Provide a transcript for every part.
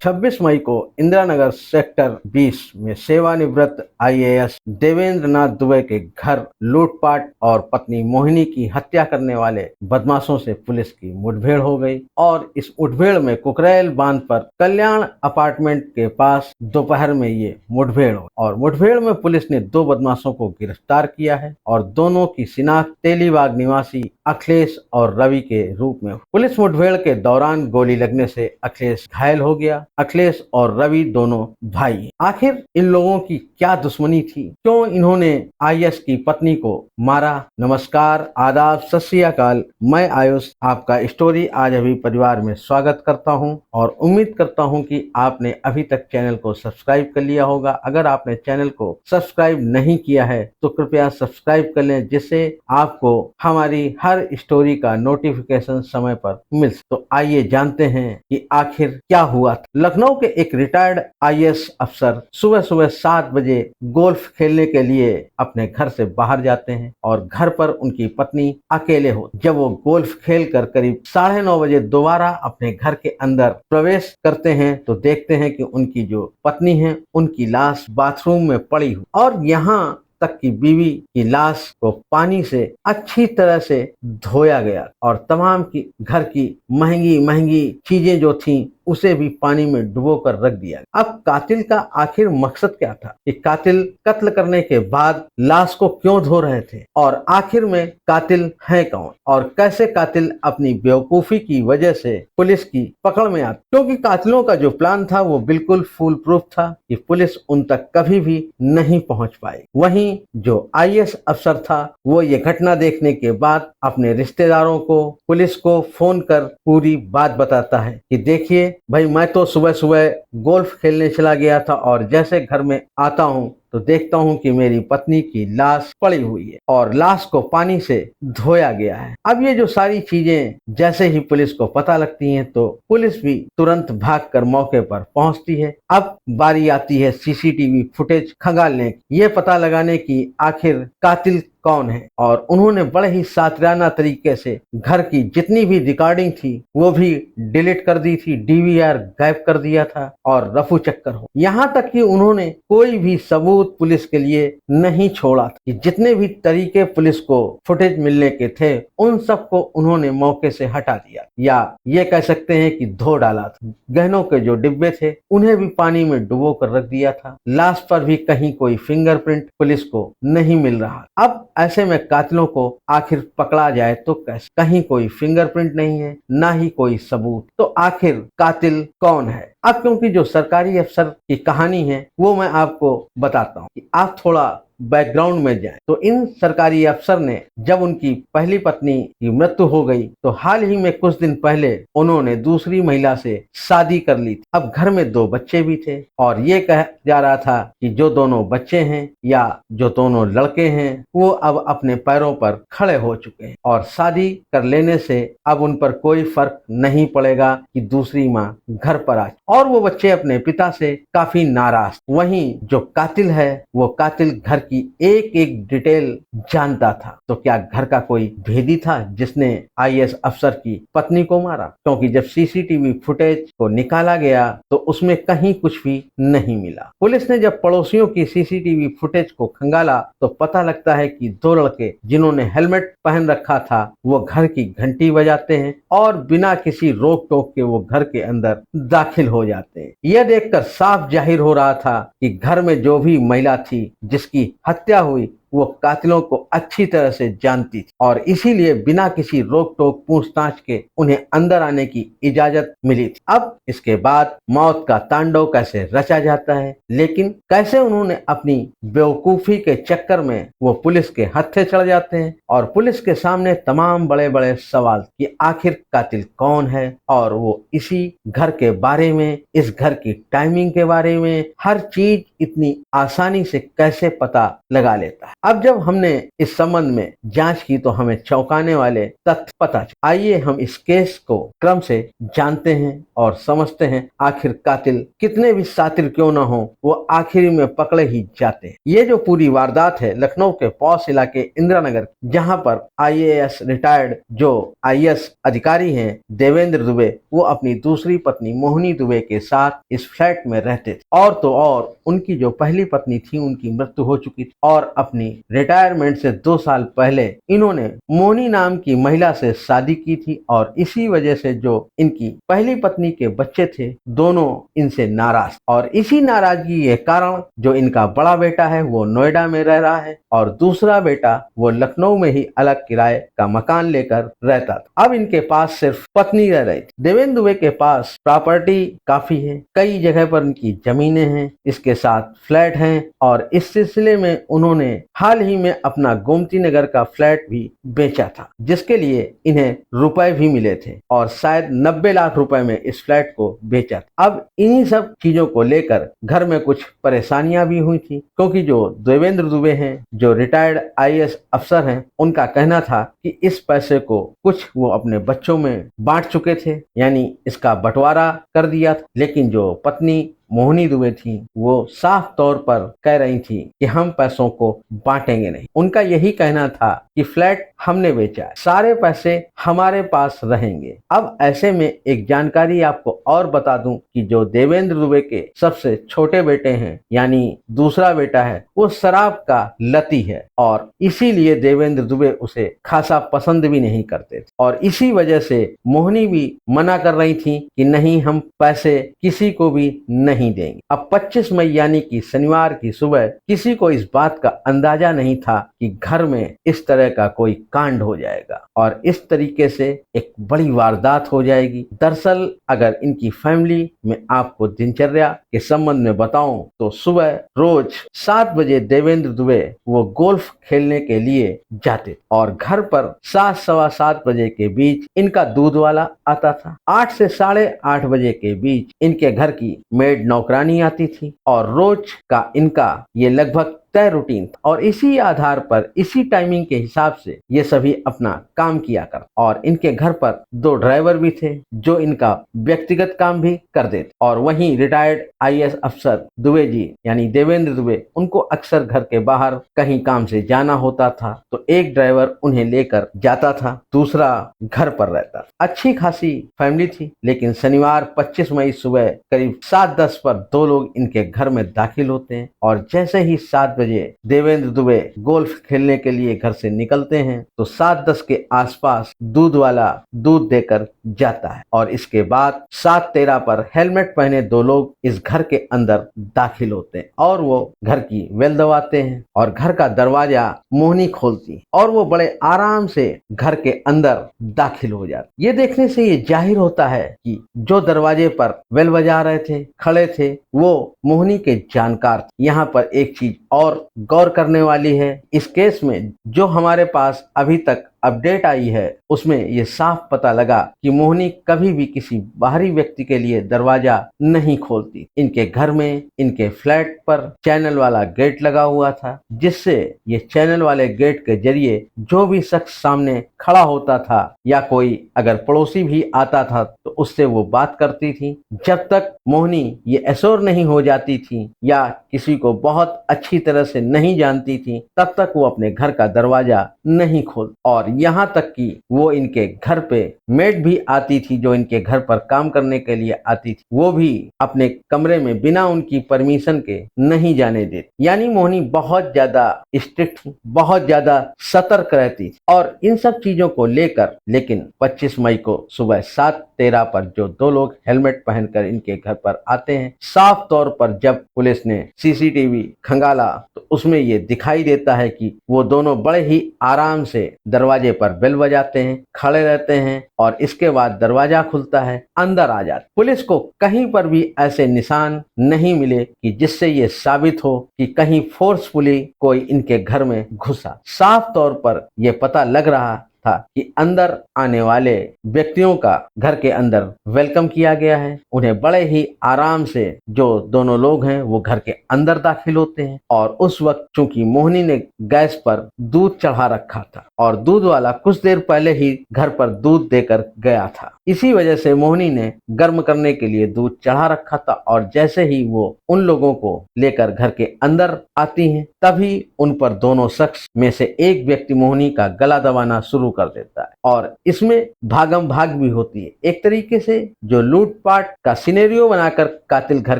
26 मई को इंदिरानगर सेक्टर 20 में सेवानिवृत्त आईएएस देवेंद्र नाथ दुबे के घर लूटपाट और पत्नी मोहिनी की हत्या करने वाले बदमाशों से पुलिस की मुठभेड़ हो गई और इस मुठभेड़ में कुकरेल बांध पर कल्याण अपार्टमेंट के पास दोपहर में ये मुठभेड़ हो और मुठभेड़ में पुलिस ने 2 बदमाशों को गिरफ्तार किया है और दोनों की शिनाख्त तेलीबाग निवासी अखिलेश और रवि के रूप में। पुलिस मुठभेड़ के दौरान गोली लगने से अखिलेश घायल हो गया। अखिलेश और रवि दोनों भाई। आखिर इन लोगों की क्या दुश्मनी थी, क्यों इन्होंने आईएएस की पत्नी को मारा? नमस्कार, आदाब, सत श्री अकाल। मैं आयुष आपका स्टोरी आज अभी परिवार में स्वागत करता हूं और उम्मीद करता हूं कि आपने अभी तक चैनल को सब्सक्राइब कर लिया होगा। अगर आपने चैनल को सब्सक्राइब नहीं किया है तो कृपया सब्सक्राइब कर लें, जिससे आपको हमारी हर स्टोरी का नोटिफिकेशन समय पर मिल। तो आइए जानते हैं कि आखिर क्या हुआ था। लखनऊ के एक रिटायर्ड आईएएस अफसर सुबह सुबह 7 बजे गोल्फ खेलने के लिए अपने घर से बाहर जाते हैं और घर पर उनकी पत्नी अकेले हो। जब वो गोल्फ खेलकर करीब 9:30 बजे दोबारा अपने घर के अंदर प्रवेश करते हैं तो देखते हैं कि उनकी जो पत्नी है उनकी लाश बाथरूम में पड़ी हुई और यहाँ तक की बीवी की लाश को पानी से अच्छी तरह से धोया गया और तमाम की घर की महंगी महंगी चीजें जो थीं उसे भी पानी में डुबो कर रख दिया। अब कातिल का आखिर मकसद क्या था कि कातिल कत्ल करने के बाद लाश को क्यों धो रहे थे और आखिर में कातिल है कौन और कैसे कातिल अपनी बेवकूफी की वजह से पुलिस की पकड़ में आती? क्योंकि कातिलों का जो प्लान था वो बिल्कुल फूल प्रूफ था कि पुलिस उन तक कभी भी नहीं पहुंच पाई। वहीं जो आईएएस अफसर था वो ये घटना देखने के बाद अपने रिश्तेदारों को, पुलिस को फोन कर पूरी बात बताता है कि देखिए भाई, मैं तो सुबह सुबह गोल्फ खेलने चला गया था और जैसे घर में आता हूँ तो देखता हूँ कि मेरी पत्नी की लाश पड़ी हुई है और लाश को पानी से धोया गया है। अब ये जो सारी चीजें जैसे ही पुलिस को पता लगती हैं तो पुलिस भी तुरंत भागकर मौके पर पहुंचती है। अब बारी आती है सीसीटीवी फुटेज खंगालने की, ये पता लगाने की आखिर कातिल कौन है और उन्होंने बड़े ही सातिराना तरीके से घर की जितनी भी रिकॉर्डिंग थी वो भी डिलीट कर दी थी, डीवीआर गायब कर दिया था और रफू चक्कर हो। यहाँ तक कि उन्होंने कोई भी सबूत पुलिस के लिए नहीं छोड़ा था कि जितने भी तरीके पुलिस को फुटेज मिलने के थे उन सबको उन्होंने मौके से हटा दिया या ये कह सकते हैं कि धो डाला था। गहनों के जो डिब्बे थे उन्हें भी पानी में डुबो कर रख दिया था। लाश पर भी कहीं कोई फिंगरप्रिंट पुलिस को नहीं मिल रहा। अब ऐसे में कातिलों को आखिर पकड़ा जाए तो कैसे? कहीं कोई फिंगरप्रिंट नहीं है, ना ही कोई सबूत। तो आखिर कातिल कौन है? अब क्योंकि जो सरकारी अफसर की कहानी है वो मैं आपको बताता हूँ कि आप थोड़ा बैकग्राउंड में जाएं। तो इन सरकारी अफसर ने जब उनकी पहली पत्नी की मृत्यु हो गई तो हाल ही में कुछ दिन पहले उन्होंने दूसरी महिला से शादी कर ली थी। अब घर में 2 बच्चे भी थे और ये कहा जा रहा था कि जो दोनों बच्चे हैं या जो दोनों लड़के हैं वो अब अपने पैरों पर खड़े हो चुके हैं और शादी कर लेने से अब उन पर कोई फर्क नहीं पड़ेगा कि दूसरी माँ घर पर आ। और वो बच्चे अपने पिता से काफी नाराज। वहीं जो कातिल है वो कातिल घर की एक एक डिटेल जानता था। तो क्या घर का कोई भेदी था जिसने आईएएस अफसर की पत्नी को मारा? क्योंकि जब सीसीटीवी फुटेज को निकाला गया तो उसमें कहीं कुछ भी नहीं मिला। पुलिस ने जब पड़ोसियों की सीसीटीवी फुटेज को खंगाला तो पता लगता है कि 2 लड़के जिन्होंने हेलमेट पहन रखा था वो घर की घंटी बजाते हैं और बिना किसी रोक टोक के वो घर के अंदर दाखिल हो जाते हैं। यह देखकर साफ जाहिर हो रहा था कि घर में जो भी महिला थी जिसकी हत्या हुई वो कातिलों को अच्छी तरह से जानती थी और इसीलिए बिना किसी रोक टोक पूछताछ के उन्हें अंदर आने की इजाजत मिली थी। अब इसके बाद मौत का तांडव कैसे रचा जाता है, लेकिन कैसे उन्होंने अपनी बेवकूफी के चक्कर में वो पुलिस के हत्थे चढ़ जाते हैं और पुलिस के सामने तमाम बड़े बड़े सवाल कि आखिर कातिल कौन है और वो इसी घर के बारे में, इस घर की टाइमिंग के बारे में हर चीज इतनी आसानी से कैसे पता लगा लेता है। अब जब हमने इस संबंध में जांच की तो हमें चौंकाने वाले तथ्य पता चले। आइए हम इस केस को क्रम से जानते हैं और समझते हैं आखिर कातिल कितने भी शातिर क्यों न हो, वो आखिरी में पकड़े ही जाते हैं। ये जो पूरी वारदात है लखनऊ के पॉश इलाके इंदिरा नगर, जहां पर आईएएस रिटायर्ड जो आईएएस अधिकारी हैं देवेंद्र दुबे, वो अपनी दूसरी पत्नी मोहिनी दुबे के साथ इस फ्लैट में रहते थे। और तो और उनकी जो पहली पत्नी थी उनकी मृत्यु हो चुकी थी और अपनी रिटायरमेंट से 2 साल पहले इन्होंने मोहिनी नाम की महिला से शादी की थी और इसी वजह से जो इनकी पहली पत्नी के बच्चे थे दोनों इनसे नाराज, और इसी नाराजगी के कारण जो इनका बड़ा बेटा है वो नोएडा में रह रहा है और दूसरा बेटा वो लखनऊ में ही अलग किराए का मकान लेकर रहता था। अब इनके पास सिर्फ पत्नी रह रही थी। देवेंद्र दुबे के पास प्रॉपर्टी काफी है, कई जगह पर इनकी जमीनें हैं, इसके साथ फ्लैट हैं और इस सिलसिले में उन्होंने हाल ही में अपना गोमती नगर का फ्लैट भी बेचा था, जिसके लिए इन्हें रुपए भी मिले थे और शायद 90 लाख रुपए में इस फ्लैट को बेचा था। अब इन्हीं सब चीजों को लेकर घर में कुछ परेशानियां भी हुई थी, क्योंकि जो देवेंद्र दुबे हैं जो रिटायर्ड आईएएस अफसर हैं, उनका कहना था कि इस पैसे को कुछ वो अपने बच्चों में बांट चुके थे, यानी इसका बंटवारा कर दिया था। लेकिन जो पत्नी मोहिनी दुबे थी वो साफ तौर पर कह रही थी कि हम पैसों को बांटेंगे नहीं। उनका यही कहना था कि फ्लैट हमने बेचा है, सारे पैसे हमारे पास रहेंगे। अब ऐसे में एक जानकारी आपको और बता दूं कि जो देवेंद्र दुबे के सबसे छोटे बेटे हैं यानी दूसरा बेटा है, वो शराब का लती है और इसीलिए देवेंद्र दुबे उसे खासा पसंद भी नहीं करते थे और इसी वजह से मोहिनी भी मना कर रही थी कि नहीं, हम पैसे किसी को भी नहीं देंगे। अब 25 मई यानी कि शनिवार की सुबह किसी को इस बात का अंदाजा नहीं था कि घर में इस तरह का कोई कांड हो जाएगा और इस तरीके से एक बड़ी वारदात हो जाएगी। दरअसल अगर इनकी फैमिली में आपको दिनचर्या के संबंध में बताऊं तो सुबह रोज 7 बजे देवेंद्र दुबे वो गोल्फ खेलने के लिए जाते और घर पर 7 सवा 7 बजे के बीच इनका दूध वाला आता था। 8 से 8:30 बजे के बीच इनके घर की मेड नौकरानी आती थी और रोज का इनका ये लगभग तय रूटीन था और इसी आधार पर इसी टाइमिंग के हिसाब से ये सभी अपना काम किया कर। और इनके घर पर 2 ड्राइवर भी थे जो इनका व्यक्तिगत काम भी कर देते और वहीं रिटायर्ड आईएएस अफसर दुबे जी यानी देवेंद्र दुबे, उनको अक्सर घर के बाहर कहीं काम से जाना होता था तो एक ड्राइवर उन्हें लेकर जाता था, दूसरा घर पर रहता। अच्छी खासी फैमिली थी, लेकिन शनिवार 25 मई सुबह करीब 7:10 पर 2 लोग इनके घर में दाखिल होते हैं और जैसे ही 7 बजे देवेंद्र दुबे गोल्फ खेलने के लिए घर से निकलते हैं तो 7:10 के आसपास दूध वाला दूध देकर जाता है और इसके बाद 7:13 पर हेलमेट पहने 2 लोग इस घर के अंदर दाखिल होते हैं और वो घर की बेल दबाते हैं और घर का दरवाजा मोहिनी खोलती है और वो बड़े आराम से घर के अंदर दाखिल हो जाती। ये देखने से ये जाहिर होता है कि जो दरवाजे पर बेल बजा रहे थे, खड़े थे, वो मोहिनी के जानकार थे। यहाँ पर एक चीज और गौर करने वाली है, इस केस में जो हमारे पास अभी तक अपडेट आई है उसमें ये साफ पता लगा कि मोहिनी कभी भी किसी बाहरी व्यक्ति के लिए दरवाजा नहीं खोलती। इनके घर में, इनके फ्लैट पर चैनल वाला गेट लगा हुआ था, जिससे ये चैनल वाले गेट के जरिए जो भी शख्स सामने खड़ा होता था या कोई अगर पड़ोसी भी आता था तो उससे वो बात करती थी। जब तक मोहिनी ये एश्योर नहीं हो जाती थी या किसी को बहुत अच्छी तरह से नहीं जानती थी, तब तक वो अपने घर का दरवाजा नहीं खोल। और यहाँ तक कि वो इनके घर पे मेड भी आती थी जो इनके घर पर काम करने के लिए आती थी, वो भी अपने कमरे में बिना उनकी परमिशन के नहीं जाने देती। यानी मोहिनी बहुत ज्यादा स्ट्रिक्ट थी, बहुत ज्यादा सतर्क रहती थी और इन सब चीजों को लेकर। लेकिन 25 मई को सुबह 7:13 पर जो 2 लोग हेलमेट पहनकर इनके घर पर आते हैं, साफ तौर पर जब पुलिस ने सीसीटीवी खंगाला तो उसमें ये दिखाई देता है कि वो दोनों बड़े ही आराम से दरवाजे पर बेल बजाते हैं, खड़े रहते हैं और इसके बाद दरवाजा खुलता है, अंदर आ जाते। पुलिस को कहीं पर भी ऐसे निशान नहीं मिले कि जिससे ये साबित हो कि कहीं फोर्सफुली कोई इनके घर में घुसा। साफ तौर पर यह पता लग रहा था कि अंदर आने वाले व्यक्तियों का घर के अंदर वेलकम किया गया है। उन्हें बड़े ही आराम से जो दोनों लोग हैं वो घर के अंदर दाखिल होते हैं और उस वक्त चूंकि मोहिनी ने गैस पर दूध चढ़ा रखा था और दूध वाला कुछ देर पहले ही घर पर दूध देकर गया था, इसी वजह से मोहिनी ने गर्म करने के लिए दूध चढ़ा रखा था और जैसे ही वो उन लोगों को लेकर घर के अंदर आती हैं तभी उन पर दोनों शख्स में से एक व्यक्ति मोहिनी का गला दबाना शुरू कर देता है और इसमें भागम भाग भी होती है। एक तरीके से जो लूटपाट का सिनेरियो बनाकर कातिल घर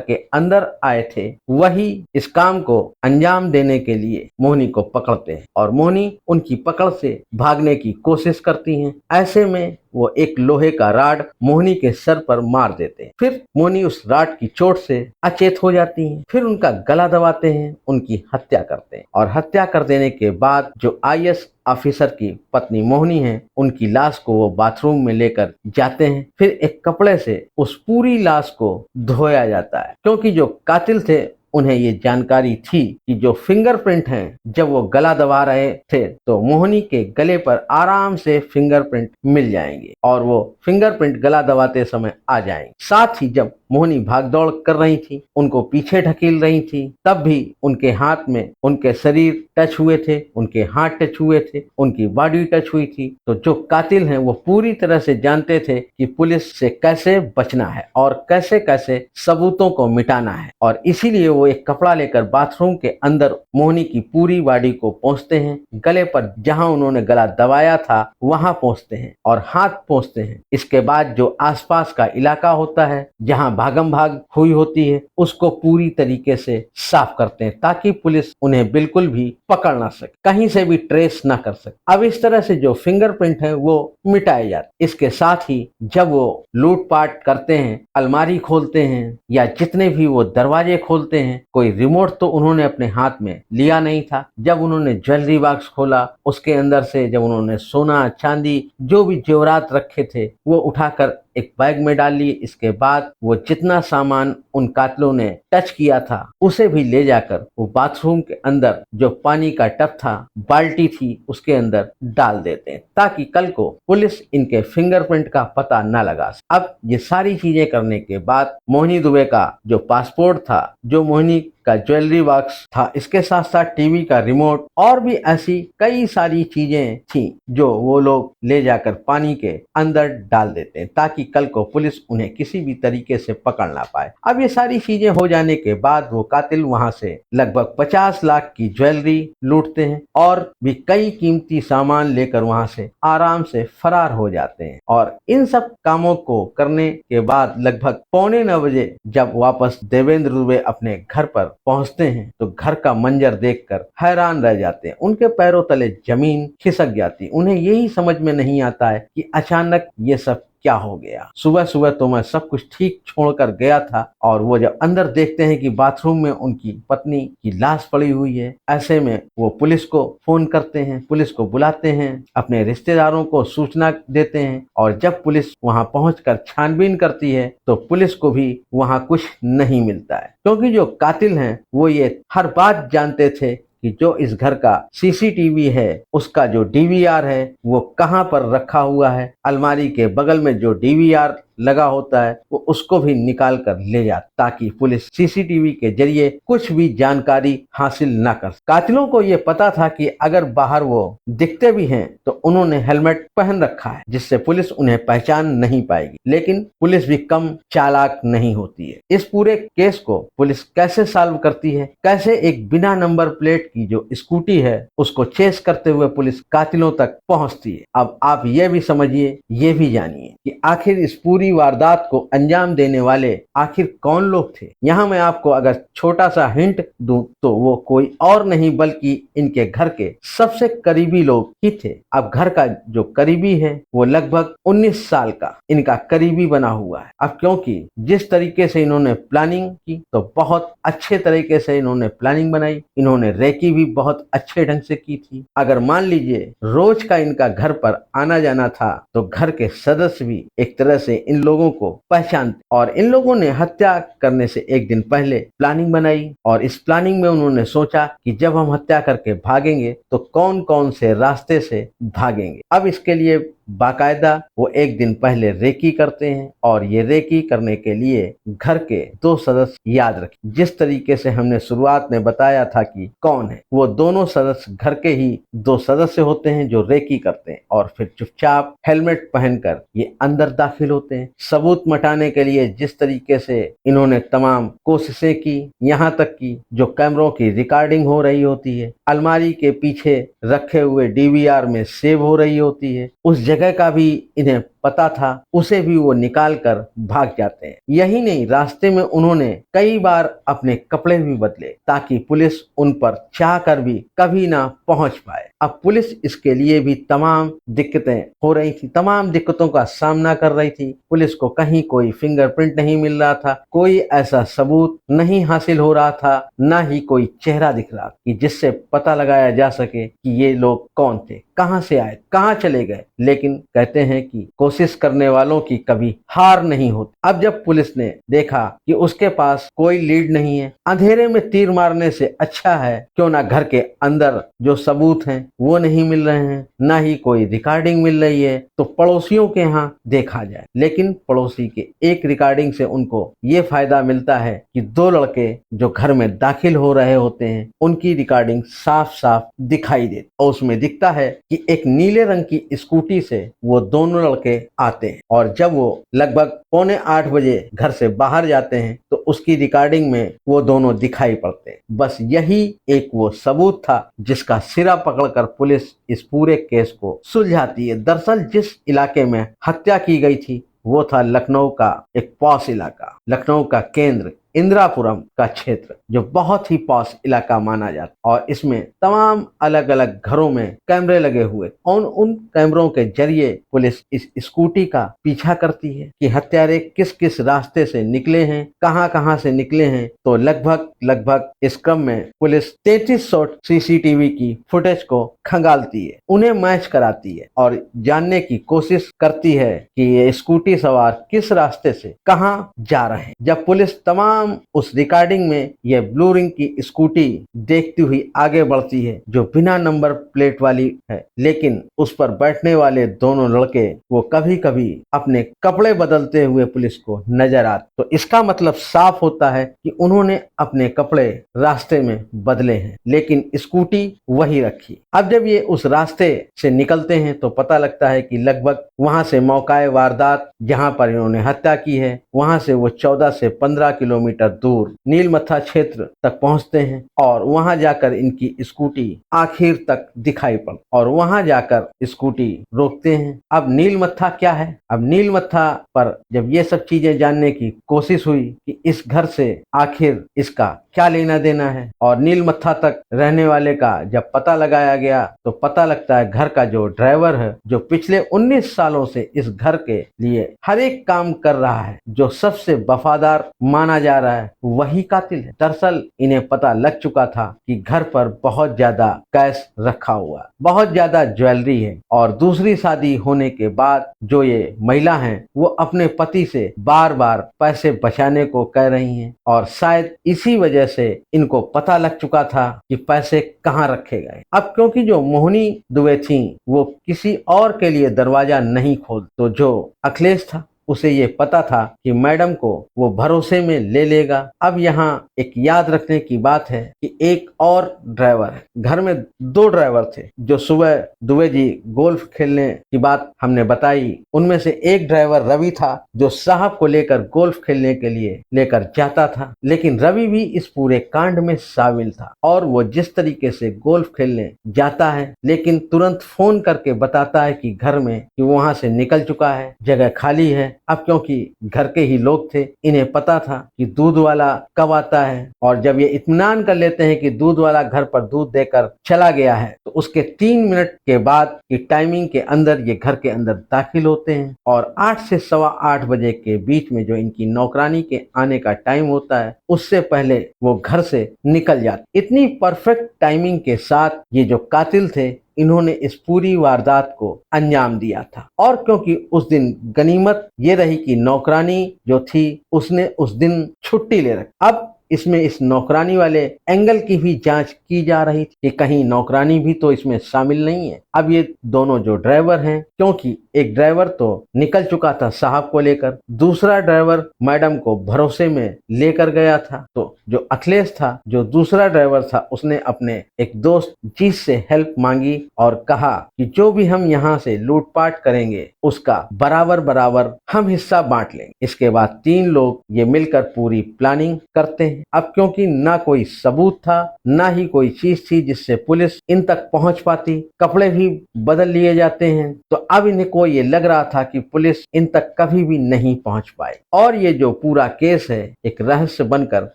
के अंदर आए थे वही इस काम को अंजाम देने के लिए मोहिनी को पकड़ते हैं और मोहिनी उनकी पकड़ से भागने की कोशिश करती हैं। ऐसे में वो एक लोहे का राड मोहिनी के सर पर मार देते हैं। फिर मोहिनी उस राड की चोट से अचेत हो जाती हैं। फिर उनका गला दबाते हैं, उनकी हत्या करते हैं और हत्या कर देने के बाद जो आईएएस ऑफिसर की पत्नी मोहिनी है उनकी लाश को वो बाथरूम में लेकर जाते हैं। फिर एक कपड़े से उस पूरी लाश को धोया जाता है क्योंकि जो कातिल थे उन्हें ये जानकारी थी कि जो फिंगरप्रिंट हैं, जब वो गला दबा रहे थे तो मोहिनी के गले पर आराम से फिंगरप्रिंट मिल जाएंगे और वो फिंगरप्रिंट गला दबाते समय आ जाएंगे। साथ ही जब मोहिनी भागदौड़ कर रही थी, उनको पीछे ढकेल रही थी, तब भी उनके हाथ में उनके शरीर टच हुए थे, उनके हाथ टच हुए थे, उनकी बॉडी टच हुई थी। तो जो कातिल हैं वो पूरी तरह से जानते थे कि पुलिस से कैसे बचना है और कैसे कैसे सबूतों को मिटाना है और इसीलिए वो एक कपड़ा लेकर बाथरूम के अंदर मोहिनी की पूरी बॉडी को पोंछते हैं, गले पर जहां उन्होंने गला दबाया था वहां पोंछते हैं और हाथ पोंछते हैं। इसके बाद जो आसपास का इलाका होता है जहां भागम भाग हुई होती है उसको पूरी तरीके से साफ करते हैं ताकि पुलिस उन्हें बिल्कुल भी पकड़ ना सके, कहीं से भी ट्रेस ना कर सके। अब इस तरह से जो फिंगरप्रिंट है वो मिटाए जाते। इसके साथ ही जब वो लूटपाट करते हैं, अलमारी खोलते हैं या जितने भी वो दरवाजे खोलते हैं, कोई रिमोट तो उन्होंने अपने हाथ में लिया नहीं था। जब उन्होंने ज्वेलरी बॉक्स खोला उसके अंदर से जब उन्होंने सोना चांदी जो भी जेवरात रखे थे वो उठाकर एक बैग में डाल लिए। इसके बाद वो जितना सामान उन कातिलों ने टच किया था उसे भी ले जाकर वो बाथरूम के अंदर जो पानी का टब था, बाल्टी थी, उसके अंदर डाल देते हैं ताकि कल को पुलिस इनके फिंगरप्रिंट का पता न लगा सके। अब ये सारी चीजें करने के बाद मोहिनी दुबे का जो पासपोर्ट था, जो मोहिनी का ज्वेलरी बॉक्स था, इसके साथ साथ टीवी का रिमोट और भी ऐसी कई सारी चीजें थी जो वो लोग ले जाकर पानी के अंदर डाल देते हैं ताकि कल को पुलिस उन्हें किसी भी तरीके से पकड़ ना पाए। अब ये सारी चीजें हो जाने के बाद वो कातिल वहां से लगभग 50 लाख की ज्वेलरी लूटते हैं और भी कई कीमती सामान लेकर वहां से आराम से फरार हो जाते हैं। और इन सब कामों को करने के बाद लगभग 8:45 बजे जब वापस देवेंद्र दुबे अपने घर पर पहुंचते हैं तो घर का मंजर देखकर हैरान रह जाते हैं। उनके पैरों तले जमीन खिसक जाती। उन्हें यही समझ में नहीं आता है कि अचानक ये सब क्या हो गया। सुबह सुबह तो मैं सब कुछ ठीक छोड़कर गया था और वो जब अंदर देखते हैं कि बाथरूम में उनकी पत्नी की लाश पड़ी हुई है, ऐसे में वो पुलिस को फोन करते हैं, पुलिस को बुलाते हैं, अपने रिश्तेदारों को सूचना देते हैं और जब पुलिस वहां पहुंचकर छानबीन करती है तो पुलिस को भी वहां कुछ नहीं मिलता है क्योंकि जो कातिल हैं वो ये हर बात जानते थे कि जो इस घर का सीसीटीवी है उसका जो डीवीआर है वो कहां पर रखा हुआ है। अलमारी के बगल में जो डीवीआर लगा होता है वो उसको भी निकाल कर ले जाता ताकि पुलिस सीसीटीवी के जरिए कुछ भी जानकारी हासिल ना कर। कातिलों को ये पता था कि अगर बाहर वो दिखते भी हैं तो उन्होंने हेलमेट पहन रखा है जिससे पुलिस उन्हें पहचान नहीं पाएगी, लेकिन पुलिस भी कम चालाक नहीं होती है। इस पूरे केस को पुलिस कैसे सॉल्व करती है, कैसे एक बिना नंबर प्लेट की जो स्कूटी है उसको चेस करते हुए पुलिस कातिलों तक पहुंचती है। अब आप ये भी समझिए, ये भी जानिए कि आखिर इस पूरी वारदात को अंजाम देने वाले आखिर कौन लोग थे। यहाँ मैं आपको अगर छोटा सा हिंट दूं तो वो कोई और नहीं बल्कि इनके घर के सबसे करीबी लोग ही थे। अब घर का जो करीबी है वो लगभग 19 साल का इनका करीबी बना हुआ है। अब क्योंकि जिस तरीके से इन्होंने प्लानिंग की तो बहुत अच्छे तरीके से इन्होंने प्लानिंग बनाई, इन्होंने रेकी भी बहुत अच्छे ढंग से की थी। अगर मान लीजिए रोज का इनका घर पर आना जाना था तो घर के सदस्य भी एक तरह से इन लोगों को पहचानते और इन लोगों ने हत्या करने से एक दिन पहले प्लानिंग बनाई और इस प्लानिंग में उन्होंने सोचा कि जब हम हत्या करके भागेंगे तो कौन कौन से रास्ते से भागेंगे। अब इसके लिए बाकायदा वो एक दिन पहले रेकी करते हैं और ये रेकी करने के लिए घर के 2 सदस्य याद रखें। जिस तरीके से हमने शुरुआत में बताया था कि कौन है, वो दोनों सदस्य घर के ही 2 सदस्य होते हैं जो रेकी करते हैं और फिर चुपचाप हेलमेट पहनकर ये अंदर दाखिल होते हैं। सबूत मिटाने के लिए जिस तरीके से इन्होंने तमाम कोशिशें की, यहाँ तक कि जो कैमरों की रिकॉर्डिंग हो रही होती है, अलमारी के पीछे रखे हुए डीवीआर में सेव हो रही होती है, उस जगह का भी इन्हें पता था, उसे भी वो निकाल कर भाग जाते हैं। यही नहीं, रास्ते में उन्होंने कई बार अपने कपड़े भी बदले ताकि पुलिस उन पर चाह कर भी कभी ना पहुंच पाए। अब पुलिस इसके लिए भी तमाम दिक्कतें हो रही थी, तमाम दिक्कतों का सामना कर रही थी। पुलिस को कहीं कोई फिंगरप्रिंट नहीं मिल रहा था, कोई ऐसा सबूत नहीं हासिल हो रहा था, ना ही कोई चेहरा दिख रहा कि जिससे पता लगाया जा सके कि ये लोग कौन थे, कहां से आए, कहां चले गए। लेकिन कहते हैं कि कोशिश करने वालों की कभी हार नहीं होती। अब जब पुलिस ने देखा कि उसके पास कोई लीड नहीं है, अंधेरे में तीर मारने से अच्छा है क्यों ना घर के अंदर जो सबूत हैं वो नहीं मिल रहे हैं, ना ही कोई रिकॉर्डिंग मिल रही है, तो पड़ोसियों के यहाँ देखा जाए। लेकिन पड़ोसी के एक रिकॉर्डिंग से उनको ये फायदा मिलता है कि 2 लड़के जो घर में दाखिल हो रहे होते हैं उनकी रिकॉर्डिंग साफ साफ दिखाई देती और उसमें दिखता है कि एक नीले रंग की स्कूटी से वो दोनों लड़के आते हैं और जब वो लगभग 7:45 बजे घर से बाहर जाते हैं तो उसकी रिकॉर्डिंग में वो दोनों दिखाई पड़ते हैं। बस यही एक वो सबूत था जिसका सिरा पकड़कर पुलिस इस पूरे केस को सुलझाती है। दरअसल जिस इलाके में हत्या की गई थी वो था लखनऊ का एक पॉश इलाका, लखनऊ का केंद्र इंदिरापुरम का क्षेत्र, जो बहुत ही पॉश इलाका माना जाता और इसमें तमाम अलग अलग घरों में कैमरे लगे हुए और उन कैमरों के जरिए पुलिस इस स्कूटी का पीछा करती है कि हत्यारे किस किस रास्ते से निकले हैं, कहां कहां से निकले हैं। तो लगभग इस क्रम में पुलिस 33 सीसीटीवी की फुटेज को खंगालती है, उन्हें मैच कराती है और जानने की कोशिश करती है कि ये स्कूटी सवार किस रास्ते से कहां जा रहे हैं। जब पुलिस तमाम उस रिकॉर्डिंग में यह ब्लू रिंग की स्कूटी देखती हुई आगे बढ़ती है जो बिना नंबर प्लेट वाली है, लेकिन उस पर बैठने वाले दोनों लड़के वो कभी कभी अपने कपड़े बदलते हुए पुलिस को नजर आते। तो इसका मतलब साफ होता है कि उन्होंने अपने कपड़े रास्ते में बदले हैं लेकिन स्कूटी वही रखी। अब जब ये उस रास्ते से निकलते हैं तो पता लगता है कि लगभग वहां से मौकाए वारदात जहां पर इन्होंने हत्या की है वहां से वो 14 से 15 किलोमीटर दूर नीलमथा क्षेत्र तक पहुंचते हैं और वहां जाकर इनकी स्कूटी आखिर तक दिखाई पड़ और वहां जाकर स्कूटी रोकते हैं। अब नीलमथा क्या है? अब नीलमथा पर जब ये सब चीजें जानने की कोशिश हुई कि इस घर से आखिर इसका क्या लेना देना है और नीलमथा तक रहने वाले का जब पता लगाया गया तो पता लगता है घर का जो ड्राइवर है, जो पिछले 19 सालों से इस घर के लिए हर एक काम कर रहा है, जो सबसे वफादार माना जा रहा है, वही कातिल है। दरअसल इन्हें पता लग चुका था कि घर पर बहुत ज्यादा कैश रखा हुआ, बहुत ज्यादा ज्वेलरी है और दूसरी शादी होने के बाद जो ये महिला है वो अपने पति से बार बार पैसे बचाने को कह रही हैं और शायद इसी वजह से इनको पता लग चुका था कि पैसे कहाँ रखे गए। अब क्योंकि जो मोहिनी दुबे थी वो किसी और के लिए दरवाजा नहीं खोल, तो जो अखिलेश था उसे ये पता था कि मैडम को वो भरोसे में ले लेगा। अब यहाँ एक याद रखने की बात है कि एक और ड्राइवर है, घर में 2 ड्राइवर थे जो सुबह दुबे जी गोल्फ खेलने की बात हमने बताई, उनमें से एक ड्राइवर रवि था जो साहब को लेकर गोल्फ खेलने के लिए लेकर जाता था। लेकिन रवि भी इस पूरे कांड में शामिल था और वो जिस तरीके से गोल्फ खेलने जाता है लेकिन तुरंत फोन करके बताता है कि घर में कि वहां से निकल चुका है, जगह खाली है। अब क्योंकि घर के ही लोग थे, इन्हें पता था कि दूध वाला कब आता है और जब ये इत्मीनान कर लेते हैं कि दूध वाला घर पर दूध देकर चला गया है तो उसके 3 मिनट के बाद की टाइमिंग के अंदर ये घर के अंदर दाखिल होते हैं और 8 से 8:15 बजे के बीच में जो इनकी नौकरानी के आने का टाइम होता है उससे पहले वो घर से निकल जाते। इतनी परफेक्ट टाइमिंग के साथ ये जो कातिल थे इन्होंने इस पूरी वारदात को अंजाम दिया था। और क्योंकि उस दिन गनीमत ये रही कि नौकरानी जो थी उसने उस दिन छुट्टी ले रखी। अब इसमें इस नौकरानी वाले एंगल की भी जांच की जा रही थी कि कहीं नौकरानी भी तो इसमें शामिल नहीं है। अब ये दोनों जो ड्राइवर हैं, क्योंकि एक ड्राइवर तो निकल चुका था साहब को लेकर, दूसरा ड्राइवर मैडम को भरोसे में लेकर गया था। तो जो अखिलेश था, जो दूसरा ड्राइवर था, उसने अपने एक दोस्त जीत से हेल्प मांगी और कहा कि जो भी हम यहाँ से लूटपाट करेंगे उसका बराबर बराबर हम हिस्सा बांट लेंगे। इसके बाद तीन लोग ये मिलकर पूरी प्लानिंग करते हैं। अब क्योंकि ना कोई सबूत था, ना ही कोई चीज थी जिससे पुलिस इन तक पहुंच पाती, कपड़े भी बदल लिए जाते हैं, तो अब इनको ये लग रहा था कि पुलिस इन तक कभी भी नहीं पहुंच पाए और ये जो पूरा केस है एक रहस्य बनकर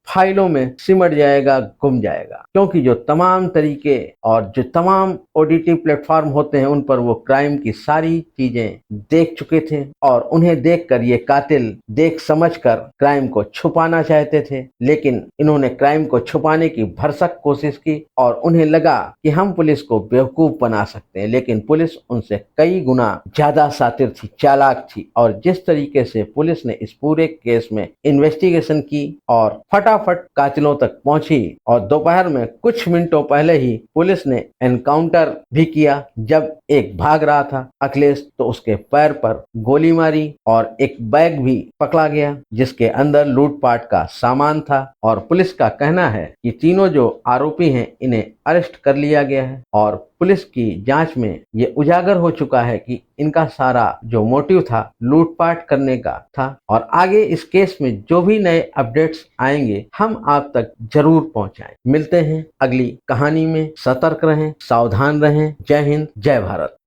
फाइलों में सिमट जाएगा, गुम जाएगा। क्योंकि जो तमाम तरीके और जो तमाम ओटीटी प्लेटफॉर्म होते हैं उन पर वो क्राइम की सारी चीजें देख चुके थे और उन्हें देखकर ये कातिल देख समझकर क्राइम को छुपाना चाहते थे। लेकिन इन्होंने क्राइम को छुपाने की भरसक कोशिश की और उन्हें लगा कि हम पुलिस को बेवकूफ बना सकते हैं, लेकिन पुलिस उनसे कई गुना ज्यादा शातिर थी, चालाक थी। और जिस तरीके से पुलिस ने इस पूरे केस में इन्वेस्टिगेशन की और फटाफट कातिलों तक पहुंची और दोपहर में कुछ मिनटों पहले ही पुलिस ने एनकाउंटर भी किया। जब एक भाग रहा था अखिलेश तो उसके पैर पर गोली मारी और एक बैग भी पकड़ा गया जिसके अंदर लूटपाट का सामान था। और पुलिस का कहना है कि तीनों जो आरोपी हैं इन्हें अरेस्ट कर लिया गया है और पुलिस की जांच में ये उजागर हो चुका है कि इनका सारा जो मोटिव था लूटपाट करने का था। और आगे इस केस में जो भी नए अपडेट्स आएंगे हम आप तक जरूर पहुंचाएं। मिलते हैं अगली कहानी में। सतर्क रहें, सावधान रहें। जय हिंद, जय भारत।